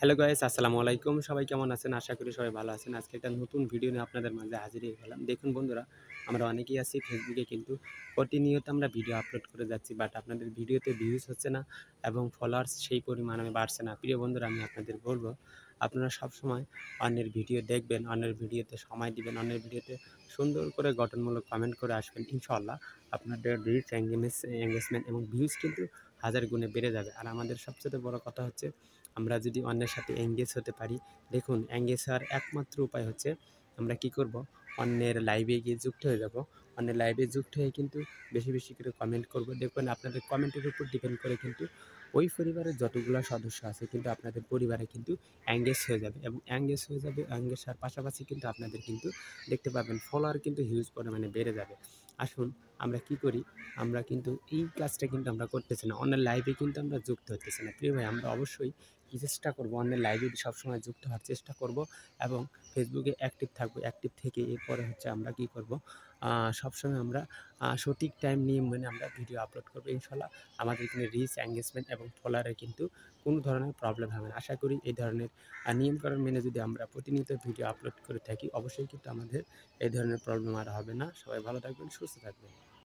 Hello guys, আসসালামু আলাইকুম। সবাই কেমন আছেন? আশা করি সবাই ভালো আছেন। আজকে একটা নতুন ভিডিও নিয়ে আপনাদের মাঝে হাজির হয়ে গেলাম। দেখুন বন্ধুরা, আমরা অনেকেই আছি ফেসবুকে কিন্তু প্রতিনিয়ত আমরা ভিডিও আপলোড করে যাচ্ছি। বাট আপনাদের ভিডিওতে ভিউজ হচ্ছে না এবং ফলোয়ার্স সেই পরিমাণে বাড়ছে না। প্রিয় বন্ধুরা, আমি আপনাদের বলব, আপনারা সবসময় অন্যের ভিডিও দেখবেন, অন্যের ভিডিওতে সময় দিবেন, অন্যের ভিডিওতে সুন্দর করে গঠনমূলক কমেন্ট করে আসবেন। ইনশাআল্লাহ আপনাদের রিচ এঙ্গেজমেন্ট এবং ভিউজ কিন্তু হাজার গুণে বেড়ে যাবে। আর আমাদের সবচেয়ে বড় কথা হচ্ছে, আমরা যদি অন্যের সাথে এঙ্গেজ হতে পারি, দেখুন এঙ্গেজ হওয়ার একমাত্র উপায় হচ্ছে আমরা কি করব, অন্যের লাইভে গিয়ে যুক্ত হয়ে যাব। অন্যের লাইভে যুক্ত হয়ে কিন্তু বেশি বেশি করে কমেন্ট করব। দেখবেন আপনাদের কমেন্টের উপর ডিপেন্ড করে কিন্তু ওই পরিবারের যতগুলো সদস্য আছে কিন্তু আপনাদের পরিবারে কিন্তু এঙ্গেজ হয়ে যাবে এবং এঙ্গেজ হয়ে যাবে। এঙ্গেজ হওয়ার পাশাপাশি কিন্তু আপনাদের কিন্তু দেখতে পাবেন ফলোয়ার কিন্তু হিউজ পরিমাণে বেড়ে যাবে। আসুন আমরা কি করি, আমরা কিন্তু এই কাজটা কিন্তু আমরা করতেছি না, অন্যের লাইভে কিন্তু আমরা যুক্ত হতেছি না। প্রিয় ভাই, আমরা অবশ্যই চেষ্টা করব অন্যের লাইভে সবসময় যুক্ত হওয়ার চেষ্টা করব এবং ফেসবুকে অ্যাক্টিভ থাকবো। অ্যাক্টিভ থেকে এরপরে হচ্ছে আমরা কি করব, সবসময় আমরা সঠিক টাইম নিয়ে মানে আমরা ভিডিও আপলোড করবো। ইনশাল্লাহ আমাদের এখানে রিচ এঙ্গেজমেন্ট এবং ফলোয়ারে কিন্তু কোনো ধরনের প্রবলেম হবে না। আশা করি এই ধরনের নিয়মকানুন মেনে যদি আমরা প্রতিনিয়ত ভিডিও আপলোড করে থাকি, অবশ্যই কিন্তু আমাদের এই ধরনের প্রবলেম আর হবে না। সবাই ভালো থাকবেন, সুস্থ থাকবেন।